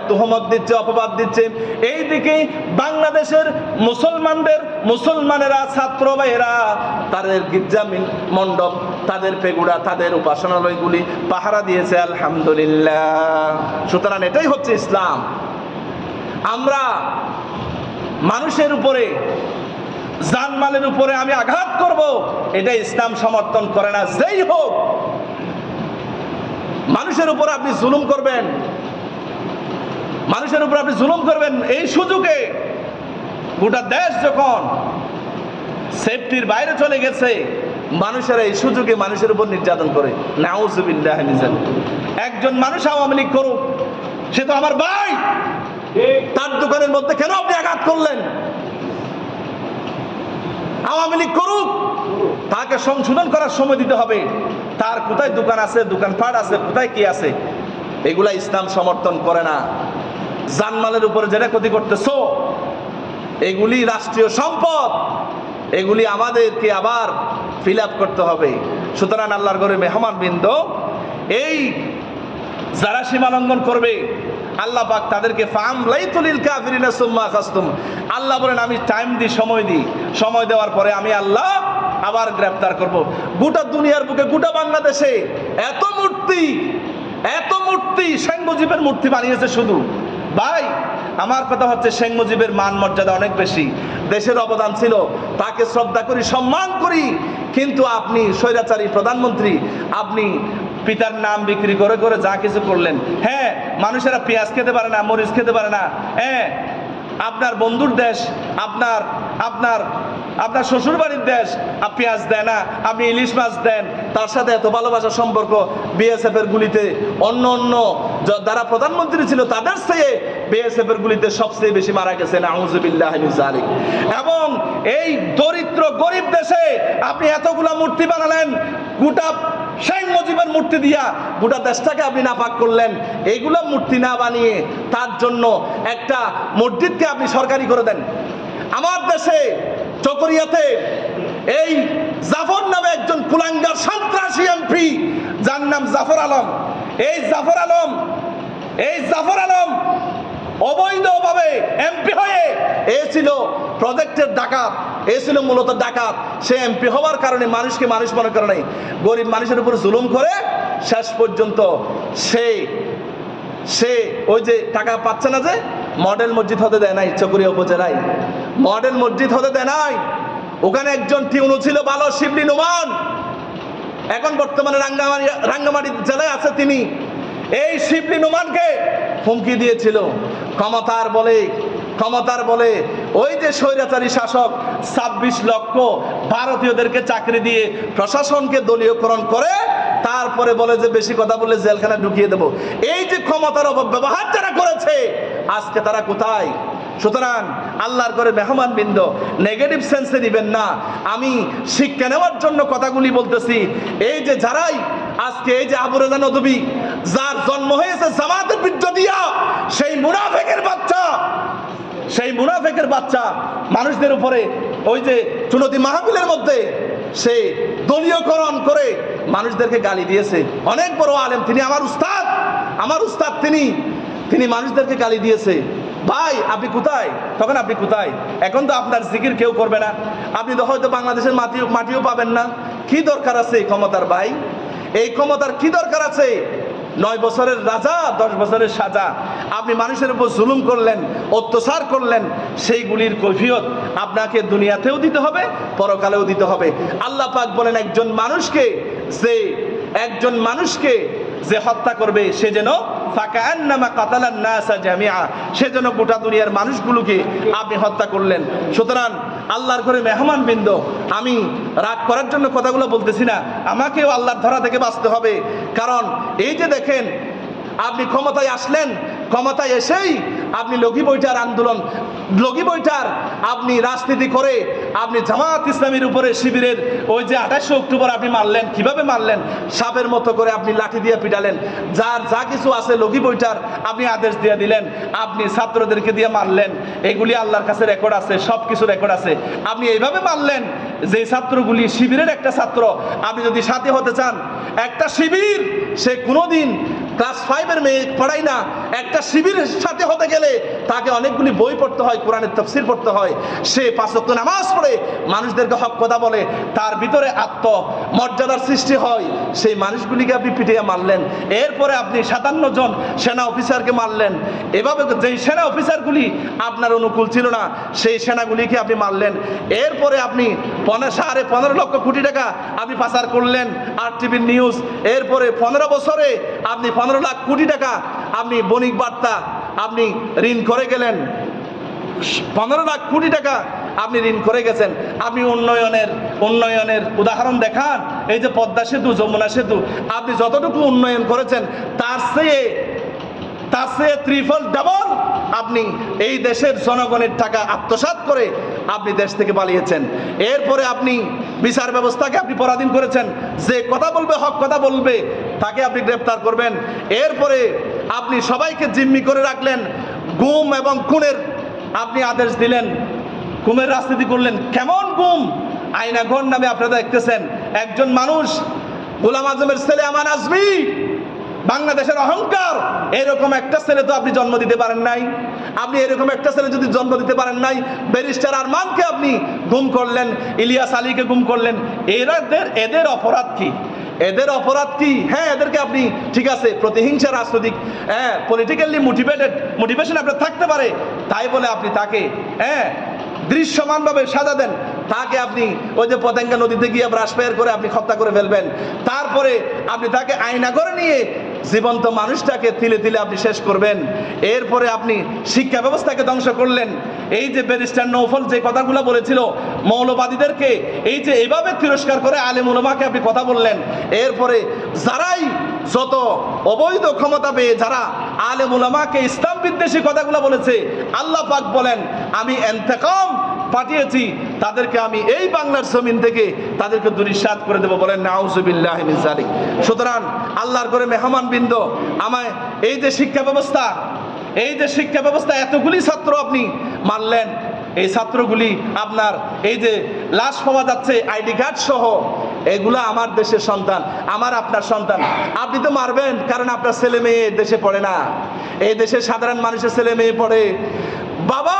তুহমত দিচ্ছে, অপবাদ দিচ্ছে। এইদিকে বাংলাদেশের মুসলমানেরা ছাত্র ভাইয়েরা তাদের গির্জা মণ্ডপ, তাদের পেগুড়া, তাদের উপাসনালয়গুলি পাহারা দিয়েছে, আলহামদুলিল্লাহ। সুতরাং এটাই হচ্ছে ইসলাম। আমরা মানুষের উপরে, জানমালের উপরে আমি আঘাত করব, এটা ইসলাম সমর্থন করে না। যেই হোক, মানুষের উপর আপনি জুলুম করবেন, মানুষের উপর আপনি জুলুম করবেন, এই সুযোগে গোটা দেশ যখন সেফটির বাইরে চলে গেছে, মানুষেরা এই সুযোগে মানুষের উপর নির্যাতন করে। নাউজুবিল্লাহ মিজান। একজন মানুষ আওয়ামী লীগ করুক, সে তো আমার ভাই, তার দোকানের মধ্যে কেন আপনি আঘাত করলেন? আওয়ামী লীগ করুক, তাকে সংশোধন করার সময় দিতে হবে। তার কোথায় দোকান আছে, দোকানপাট আছে, কোথায় কি আছে, এগুলা ইসলাম সমর্থন করে না। জানমালের উপরে যেটা ক্ষতি করতেছো, এগুলি রাষ্ট্রীয় সম্পদ, এগুলি আমাদেরকে আবার ফিল আপ করতে হবে। সুতরাং আল্লাহর ঘরে মেহমান বৃন্দ, এই যারা সীমা লঙ্ঘন করবে, আল্লাহ পাক তাদেরকে ফামলাইতুলিল কাফিরিনা সুম্মা আখাসতুম, আল্লাহ বলেন আমি টাইম দিই, সময় দিই, সময় দেওয়ার পরে আমি আল্লাহ আবার গ্রেফতার করব। গোটা দুনিয়ার বুকে, গোটা বাংলাদেশে এত মূর্তি শেখ মুজিবের মূর্তি বানিয়েছে শুধু। ভাই, আমার কথা হচ্ছে শেখ মুজিবের মান মর্যাদা অনেক বেশি, দেশের অবদান ছিল, তাকে শ্রদ্ধা করি, সম্মান করি। কিন্তু আপনি স্বৈরাচারী প্রধানমন্ত্রী, আপনি পিতার নাম বিক্রি করে করে যা কিছু করলেন। হ্যাঁ, মানুষেরা পেঁয়াজ খেতে পারে না, মরিচ খেতে পারে না। হ্যাঁ, আপনার বন্ধুর দেশ, আপনার আপনার আপনার শ্বশুর বাড়ির দেশ, পেঁয়াজ দেয় না, আপনি ইলিশ মাছ দেন, তার সাথে এত ভালোবাসার সম্পর্ক। বিএসএফ এর গুলিতে অন্য যারা প্রধানমন্ত্রী ছিল তাদের চেয়ে বিএসএফ এর গুলিতে সবচেয়ে বেশি মারা গেছে, নাউজুবিল্লাহি মিন যালিক। এবং এই দরিদ্র গরিব দেশে আপনি এতগুলা মূর্তি বানালেন, গোটা শেখ মুজিবের মূর্তি দিয়া গোটা দেশটাকে আপনি নাপাক করলেন। এইগুলা মূর্তি না বানিয়ে তার জন্য একটা মসজিদকে আপনি সরকারি করে দেন। আমার দেশে চকরিয়াতে এই জাফর নামে একজন কুলাঙ্গার সন্ত্রাসী এমপি, যার নাম জাফর আলম, এই জাফর আলম অবৈধভাবে এমপি হয়ে ছিল প্রজেক্টের ডাকাত, ছিল মূলত ডাকাত। সে এমপি হওয়ার কারণে মানুষকে মানুষ মনে করে নাই, গরিব মানুষের উপর জুলুম করে শেষ পর্যন্ত সে ওই যে টাকা পাচ্ছে না, যে মডেল মসজিদ হতে দেয় নাই, চকরিয়া উপজেলায় মডেল মসজিদ হতে দেয় নাই। ওখানে একজন টিউনু ছিল ভালো, শিবলি নোমান, এখন বর্তমানে রাঙ্গামাটি জেলায় আছে তিনি। এই শিবলি নোমানকে হুমকি দিয়েছিল ক্ষমতার বলে ওই যে স্বৈরাচারী শাসক 26 লক্ষ ভারতীয়দেরকে চাকরি দিয়ে প্রশাসনকে দলীয়করণ করে তারপরে বলে যে বেশি কথা বলে জেলখানা ঢুকিয়ে দেব। এই যে ক্ষমতার অপব্যবহার যারা করেছে, আজকে তারা কোথায়? সুতরাং আল্লাহর ঘরে মেহমান বৃন্দ, নেগেটিভ সেন্সে দিবেন না। আমি শিক্ষা নেওয়ার জন্য কথাগুলি বলতেছি। এই যে যারাই আজকে এই যে আবু রেজা নদভী, যার জন্ম হয়েছে জামাতের বৃদ্ধ দিয়া, সেই মুনাফেকের বাচ্চা মানুষদের উপরে ওই যে চুনতি মাহফিলের মধ্যে সে দলীয়করণ করে মানুষদেরকে গালি দিয়েছে। অনেক বড় আলেম তিনি, আমার উস্তাদ তিনি মানুষদেরকে গালি দিয়েছে। ভাই আপনি কোথায়? তখন আপনি কোথায়? এখন তো আপনার জিকির কেউ করবে না, আপনি তো হয়তো বাংলাদেশের মাটিও পাবেন না। কি দরকার আছে এই ক্ষমতার? ভাই, এই ক্ষমতার কি দরকার আছে? 9 বছরের রাজা, 10 বছরের সাজা। আপনি মানুষের উপর জুলুম করলেন, অত্যাচার করলেন, সেইগুলির কৈফিয়ত আপনাকে দুনিয়াতেও দিতে হবে, পরকালেও দিতে হবে। আল্লাহ পাক বলেন একজন মানুষকে যে হত্যা করবে সে যেন ফাকান্নামা কাতালান নাসা জামিআ, সে যেন গোটা দুনিয়ার মানুষগুলোকে আপনি হত্যা করলেন। সুতরাং আল্লাহর ঘরে মেহমানবৃন্দ, আমি রাগ করার জন্য কথাগুলো বলতেছি না, আমাকেও আল্লাহর ধরা থেকে বাঁচতে হবে। কারণ এই যে দেখেন, আপনি ক্ষমতায় আসলেন, ক্ষমতায় এসেই আপনি লগি বৈঠার আন্দোলন, লগি বৈঠার আপনি রাজনীতি করে আপনি জামাত ইসলামীর উপরে শিবিরের ওই যে 28 অক্টোবর আপনি মারলেন। কিভাবে মারলেন? সাপের মতো করে আপনি লাঠি দিয়ে পিটালেন। যার যা কিছু আছে লগি বৈঠার আপনি আদেশ দিয়ে দিলেন, আপনি ছাত্রদেরকে দিয়ে মারলেন। এগুলি আল্লাহর কাছে রেকর্ড আছে, সব কিছু রেকর্ড আছে। আপনি এইভাবে মারলেন যে ছাত্রগুলি শিবিরের একটা ছাত্র, আপনি যদি সাথে হতে চান, একটা শিবির সে কোনোদিন ক্লাস 5-এর মেয়ে পড়াই না, একটা শিবিরের সাথে হতে গেলে তাকে অনেকগুলি বই পড়তে হয়, কোরআনের তাফসীর পড়তে হয়, সে 5 ওয়াক্ত নামাজ পড়ে মানুষদেরকে হক কথা বলে, তার ভিতরে আত্মমর্যাদার সৃষ্টি হয়। সেই মানুষগুলিকে আপনি পিটিয়ে মারলেন। এরপরে আপনি 57 জন সেনা অফিসারকে মারলেন। এভাবে যেই সেনা অফিসারগুলি আপনার অনুকূল ছিল না, সেই সেনাগুলিকে আপনি মারলেন। এরপরে আপনি 15.5 লক্ষ কোটি টাকা আপনি পাচার করলেন, RTV নিউজ। এরপরে 15 বছরে আপনি 15 লাখ কোটি টাকা আপনি বণিক বার্তা আপনি ঋণ করে গেলেন। 15 লাখ কোটি টাকা আপনি ঋণ করে গেছেন। আপনি উন্নয়নের উদাহরণ দেখান। এই যে পদ্মা সেতু, যমুনা সেতু, আপনি যতটুকু উন্নয়ন করেছেন তার চেয়ে ট্রিপল ডাবল আপনি এই দেশের জনগণের টাকা আত্মসাৎ করে আপনি দেশ থেকে পালিয়েছেন। এরপরে আপনি বিচার ব্যবস্থাকে আপনি পরাধীন করেছেন। যে কথা বলবে, হক কথা বলবে, তাকে আপনি গ্রেপ্তার করবেন। এরপরে আপনি সবাইকে জিম্মি করে রাখলেন। গুম এবং খুনের আপনি আদেশ দিলেন, গুমের রাজনীতি করলেন। কেমন গুম? আয়নাঘর নামে আপনারা দেখতেছেন, একজন মানুষ গোলাম আজমের ছেলে আমান আজমি, বাংলাদেশের অহংকার, এরকম একটা ছেলে তো আপনি জন্ম দিতে পারেন নাই। আপনি এরকম একটা ছেলে যদি জন্ম দিতে পারেন নাই, ব্যারিস্টার আরমানকে আপনি গুম করলেন, ইলিয়াস আলীকে গুম করলেন। এদের অপরাধ কি? এদের অপরাধ কি? হ্যাঁ, এদেরকে আপনি ঠিক আছে প্রতিহিংসা রাজনৈতিক পলিটিক্যালি মোটিভেশন আপনার থাকতে পারে, তাই বলে আপনি তাকে দৃশ্যমানভাবে সাজা দেন। তাকে আপনি ওই যে পতেঙ্গা নদীতে গিয়ে ব্রাশ ফায়ার করে আপনি হত্যা করে ফেলবেন। তারপরে আপনি তাকে আয়না করে নিয়ে জীবন্ত মানুষটাকে তিলে তিলে আপনি শেষ করবেন। এরপরে আপনি শিক্ষা ব্যবস্থাকে ধ্বংস করলেন। এই যে ব্যারিস্টার নৌফল যে কথাগুলো বলেছিল মৌলবাদীদেরকে, এই যে এইভাবে তিরস্কার করে আলেম উলামাকে আপনি কথা বললেন। এরপরে যারাই যত অবৈধ ক্ষমতা পেয়ে যারা আলেম উলামাকে ইসলাম বিদ্বেষী কথাগুলো বলেছে, আল্লাহ পাক বলেন আমি ইন্তেকাম পাঠিয়েছি, তাদেরকে আমি এই বাংলার জমিন থেকে তাদেরকে দুরিশাত করে দেবো। বলেন নাউজুবিল্লাহি মিন যালিক। সুতরাং আল্লাহর ঘরে মেহমানবৃন্দ, আমায় এই যে শিক্ষা ব্যবস্থা এতগুলি ছাত্র আপনি মারলেন। এই ছাত্রগুলি আপনার এই যে লাশ পাওয়া যাচ্ছে আইডি কার্ড সহ, এগুলো আমার দেশের সন্তান, আমার আপনার সন্তান। আপনি তো মারবেন কারণ আপনার ছেলে মেয়ে দেশে পড়ে না, এই দেশের সাধারণ মানুষের ছেলে মেয়ে পড়ে। বাবা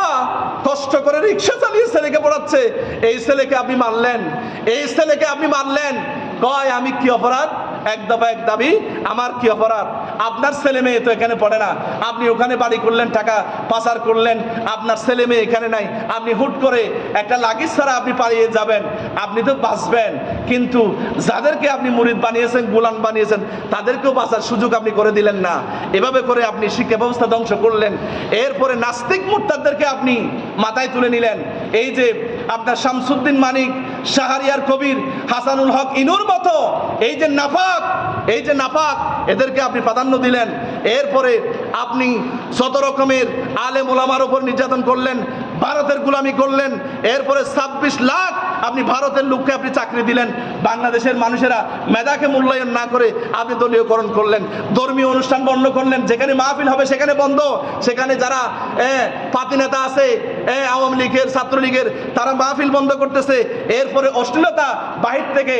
কষ্ট করে রিক্সা চালিয়ে ছেলেকে পড়াচ্ছে, এই ছেলেকে আপনি মারলেন। কয় আমি কি অপরাধ? এক দফা এক দাবি, আমার কি অপরাধ? আপনার ছেলে মেয়ে তো এখানে পড়ে না, আপনি ওখানে বাড়ি করলেন, টাকা পাচার করলেন, আপনার ছেলে মেয়ে এখানে নাই, আপনি হুট করে একটা লাগেজ ছাড়া আপনি পালিয়ে যাবেন, আপনি তো বাঁচবেন। কিন্তু যাদেরকে আপনি মুরিদ বানিয়েছেন, গোলাম বানিয়েছেন, তাদেরকেও বাঁচার সুযোগ আপনি করে দিলেন না। এভাবে করে আপনি শিক্ষা ব্যবস্থা ধ্বংস করলেন। এরপরে নাস্তিক মুরতাদদেরকে আপনি মাথায় তুলে নিলেন। এই যে আপনার শামসুদ্দিন মানিক, শাহরিয়ার কবির, হাসানুল হক ইনুর মতো এই যে নাপাক এদেরকে আপনি প্রাধান্য দিলেন। এরপরে আপনি শত রকমের আলেম ওলামার উপর নির্যাতন করলেন, ভারতের গোলামি করলেন। এরপরে 26 লাখ আপনি ভারতের লোককে আপনি চাকরি দিলেন। বাংলাদেশের মানুষেরা মেধাকে মূল্যায়ন না করে আপনি দলীয়করণ করলেন। ধর্মীয় অনুষ্ঠান বন্ধ করলেন, যেখানে মাহফিল হবে সেখানে বন্ধ, সেখানে যারা পাতি নেতা আছে আওয়ামী লীগের, ছাত্রলীগের, তারা মাহফিল বন্ধ করতেছে। এরপরে অশ্লীলতা বাহির থেকে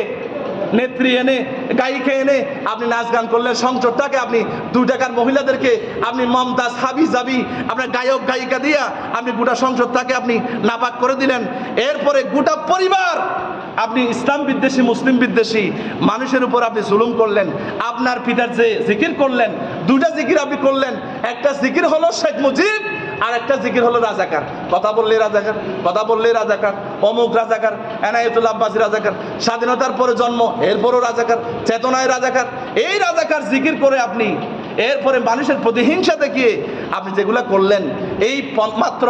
নেত্রী এনে, গায়িকা এনে আপনি নাচ গান করলেন। সংসদটাকে আপনি 2 টাকার মহিলাদেরকে আপনি মমতাজ, হাবি জাবি, আপনার গায়ক গায়িকা দিয়া আপনি গোটা সংসদটাকে আপনি নাপাক করে দিলেন। এরপরে গোটা পরিবার আপনি ইসলাম বিদ্বেষী, মুসলিম বিদ্বেষী মানুষের উপর আপনি জুলুম করলেন। আপনার পিতার যে জিকির করলেন, 2টা জিকির আপনি করলেন। একটা জিকির হলো শেখ মুজিব, আর একটা জিকির হলো রাজাকার। কথা বললে রাজাকার, কথা বললে রাজাকার, অমুক রাজাকার, এনায়েতুল আব্বাসী রাজাকার, স্বাধীনতার পরে জন্ম এরপরও রাজাকার, চেতনায় রাজাকার। এই রাজাকার জিকির করে আপনি এরপরে মানুষের প্রতিহিংসা দেখিয়ে আপনি যেগুলা করলেন, এই মাত্র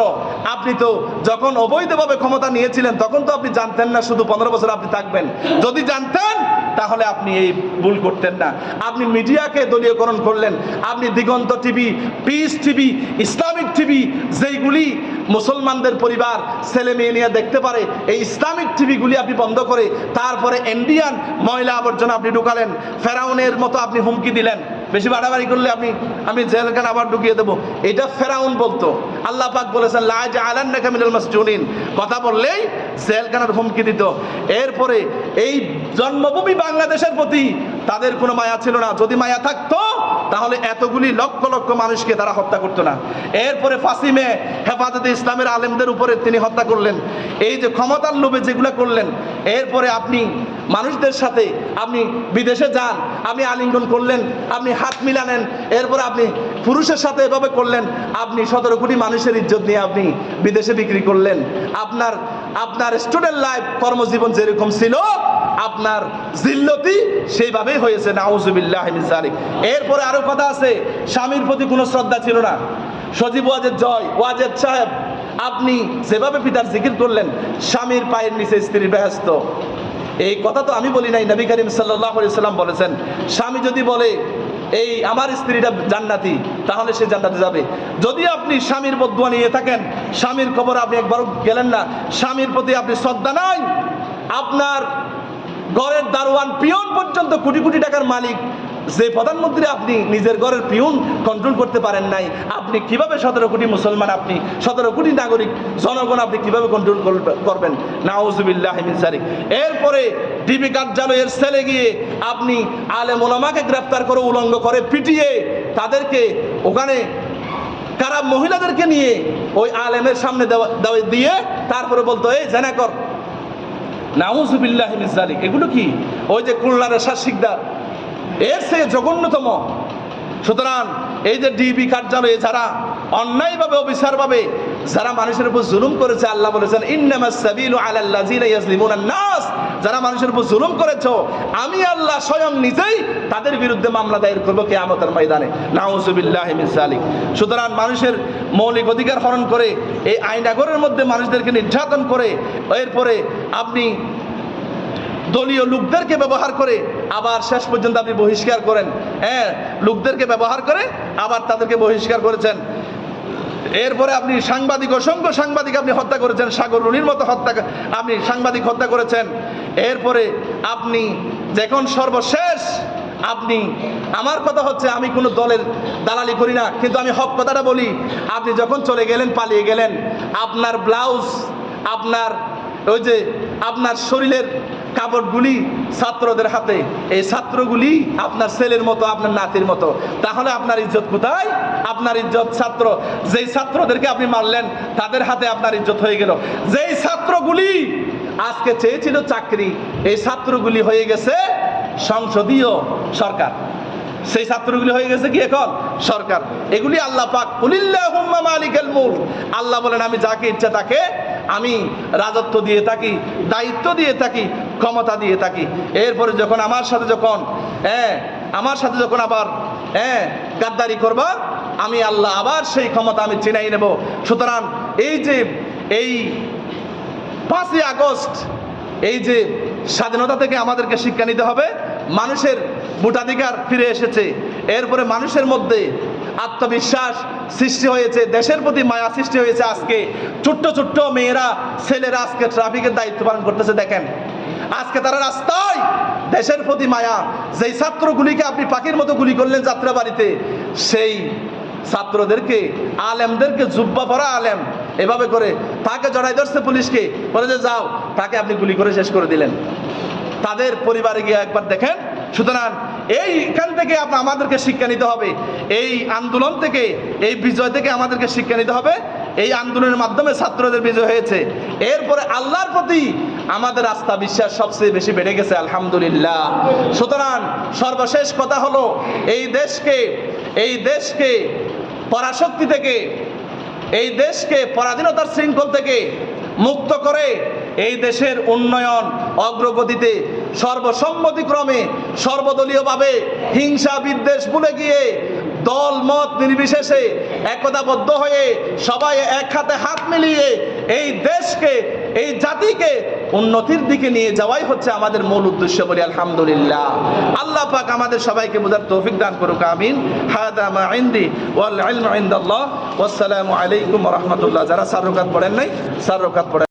আপনি তো যখন অবৈধভাবে ক্ষমতা নিয়েছিলেন তখন তো আপনি জানতেন না শুধু 15 বছর আপনি থাকবেন। যদি জানতেন তাহলে আপনি এই ভুল করতেন না। আপনি মিডিয়াকে দলীয়করণ করলেন, আপনি Diganta TV, peace TV, Islamic TV, যেইগুলি মুসলমানদের পরিবার ছেলে মেয়ে নিয়ে দেখতে পারে, এই ইসলামিক টিভিগুলি আপনি বন্ধ করে তারপরে ইন্ডিয়ান ময়লা আবর্জনা আপনি ঢুকালেন, ফেরাউনের মতো আপনি হুমকি দিলেন, বেশি বাড়াবাড়ি করলে আমি জেলখানা আবার ঢুকিয়ে দেবো। এটা ফেরাউন বলতো। আল্লাহ পাক বলেছেন লা জাআলান্নাকা মিনাল মাসজুনিন, কথা বললেই জেলখানার হুমকি দিত। এরপরে এই জন্মভূমি বাংলাদেশের প্রতি তাদের কোনো মায়া ছিল না। যদি মায়া থাকতো তাহলে এতগুলি লক্ষ লক্ষ মানুষকে তারা হত্যা করতো না। এরপরে ফাসিমে হেফাজতে ইসলামের আলেমদের উপরে তিনি হত্যা করলেন। এই যে ক্ষমতার লোভে যেগুলা করলেন, এরপরে আপনি মানুষদের সাথে আপনি বিদেশে যান, আপনি আলিঙ্গন করলেন, আপনি হাত মিলানেন, এরপরে আপনি পুরুষের সাথে এভাবে করলেন, আপনি 17 কোটি মানুষের ইজ্জত নিয়ে আপনি বিদেশে বিক্রি করলেন। আপনার স্টুডেন্ট লাইফ কর্মজীবন যেরকম ছিল আপনার জিল্লতি সেইভাবেই হয়েছে। নাউজুবিল্লাহি মিন যালিক। এরপরে আরো কথা আছে, স্বামীর প্রতি কোনো শ্রদ্ধা ছিল না। সজীব ওয়াজেদ জয় ওয়াজেদ সাহেব, আপনি যেভাবে পিতার জিকির করলেন, স্বামীর পায়ের নিচে স্ত্রীর বেহেশত। এই কথা তো আমি বলি নাই, নবী করিম সাল্লাল্লাহু আলাইহি সাল্লাম বলেছেন, স্বামী যদি বলে এই আমার স্ত্রীটা জান্নাতি, তাহলে সে জান্নাতে যাবে। যদি আপনি স্বামীর বদুয়া নিয়ে থাকেন, স্বামীর খবর আপনি একবারও গেলেন না, স্বামীর প্রতি আপনি শ্রদ্ধা নাই, আপনার ঘরের দারোয়ান পিয়ন পর্যন্ত কোটি কোটি টাকার মালিক যে প্রধানমন্ত্রী, আপনি নিজের ঘরের পিয়ন কন্ট্রোল করতে পারেন নাই, আপনি কিভাবে 17 কোটি মুসলমান, আপনি 17 কোটি নাগরিক জনগণ আপনি কিভাবে কন্ট্রোল করবেন? নাউজুবিল্লাহি মিন যালিক। এরপরে ডিবি কার্যালয়ের সেলে গিয়ে আপনি আলেম ওলামাকে গ্রেফতার করে উলঙ্গ করে পিটিয়ে তাদেরকে ওখানে কারা মহিলাদেরকে নিয়ে ওই আলেমের সামনে দিয়ে তারপরে বলতো এই জেনা কর। নাউজুবিল্লাহি মিন যালিক। এগুলো কি? ওই যে খুলনার এরশাদ শিকদার, এর সে জঘন্যতম। সুতরাং এই যে ডিবি কার্যালয়ে যারা অন্যায়ভাবে অবিচারভাবে যারা মানুষের উপর জুলুম করেছে, আল্লাহ বলেছেন ইন্নামাস সাবিলু আলাল্লাযিনা ইয়াজলিমুনান নাস, যারা মানুষের উপর জুলুম করেছো আমি আল্লাহ স্বয়ং নিজেই তাদের বিরুদ্ধে মামলা দায়ের করব কিয়ামতের ময়দানে। নাউজুবিল্লাহি মিন যালিক। সুতরাং মানুষের মৌলিক অধিকার হরণ করে এই আইনাগরের মধ্যে মানুষদেরকে নির্যাতন করে এরপরে আপনি দলীয় লোকদেরকে ব্যবহার করে আবার শেষ পর্যন্ত আপনি বহিষ্কার করেন। হ্যাঁ, লোকদেরকে ব্যবহার করে আবার তাদেরকে বহিষ্কার করেছেন। এরপরে আপনি অসংখ্য সাংবাদিক আপনি হত্যা করেছেন, সাগর রুনির মতো আপনি সাংবাদিক হত্যা করেছেন। এরপরে আপনি যখন সর্বশেষ আপনি, আমার কথা হচ্ছে আমি কোনো দলের দালালি করি না, কিন্তু আমি হক কথাটা বলি, আপনি যখন চলে গেলেন, পালিয়ে গেলেন, আপনার ব্লাউজ, আপনার ওই যে আপনার শরীরের কাপড়গুলি ছাত্রদের হাতে, এই ছাত্রগুলি আপনার ছেলের মতো, আপনার নাতির মতো, তাহলে আপনার ইজ্জত কোথায়? আপনার ইজ্জত যেই ছাত্রদেরকে আপনি মারলেন তাদের হাতে আপনার ইজ্জত হয়ে গেল। যেই ছাত্রগুলি আজকে চেয়েছিল চাকরি, এই ছাত্রগুলি হয়ে গেছে সংসদীয় সরকার, সেই ছাত্রগুলি হয়ে গেছে কি এখন সরকার। এগুলি আল্লাহ পাক কুলিল্লাহুম্মা মালিকাল মুলক, আল্লাহ বলেন আমি যাকে ইচ্ছা তাকে আমি রাজত্ব দিয়ে থাকি, দায়িত্ব দিয়ে থাকি, ক্ষমতা দিয়ে থাকি। এরপরে যখন আমার সাথে যখন আবার গাদ্দারি করবা, আমি আল্লাহ আবার সেই ক্ষমতা আমি ছিনাই নেব। সুতরাং এই যে এই 5ই আগস্ট, এই যে স্বাধীনতা থেকে আমাদেরকে শিক্ষা নিতে হবে, মানুষের ভোটাধিকার ফিরে এসেছে, এরপরে মানুষের মধ্যে আত্মবিশ্বাস সৃষ্টি হয়েছে, দেশের প্রতি মায়া সৃষ্টি হয়েছে। আজকে ছোট্ট ছোট্ট মেয়েরা ছেলেরা আজকে ট্রাফিকের দায়িত্ব পালন করতেছে। দেখেন আজকে তারা রাস্তায়, দেশের প্রতি মায়া। যেই ছাত্রগুলিকে আপনি পাখির মতো গুলি করলেন যাত্রাবাড়িতে, সেই ছাত্রদেরকে, আলেমদেরকে, জুব্বা পরা আলেম এভাবে করে তাকে জড়াই ধরছে পুলিশকে, বলে যে যাও, তাকে আপনি গুলি করে শেষ করে দিলেন। তাদের পরিবারে গিয়ে একবার দেখেন। সুতরাং এইখান থেকে আমাদেরকে শিক্ষা নিতে হবে, এই আন্দোলন থেকে, এই বিজয় থেকে আমাদেরকে শিক্ষা নিতে হবে। এই আন্দোলনের মাধ্যমে ছাত্রদের বিজয় হয়েছে, এরপরে আল্লাহর প্রতি আমাদের আস্থা বিশ্বাস সবচেয়ে বেশি বেড়ে গেছে, আলহামদুলিল্লাহ। সুতরাং সর্বশেষ কথা হলো, এই দেশকে পরাশক্তি থেকে এই দেশকে পরাধীনতার শৃঙ্খল থেকে মুক্ত করে এই দেশের উন্নয়ন অগ্রগতিতে সর্বসম্মতিক্রমে সর্বদলীয়ভাবে হিংসা বিদ্বেষ ভুলে গিয়ে দল মত নির্বিশেষে একতাবদ্ধ হয়ে সবাই এক হাতে হাত মিলিয়ে এই দেশকে এই জাতিকে উন্নতির দিকে নিয়ে যাওয়াই হচ্ছে আমাদের মূল উদ্দেশ্য বলি আলহামদুলিল্লাহ। আল্লাহ পাক আমাদের সবাইকে বোঝার তৌফিক দান করুক, আমিন। হাদা মা ইনদি ওয়াল ইলমু ইনদাল্লাহ। ওয়াসসালামু আলাইকুম ওয়া রাহমাতুল্লাহ। যারা 4 রাকাত পড়েন নাই 4 রাকাত পড়েন।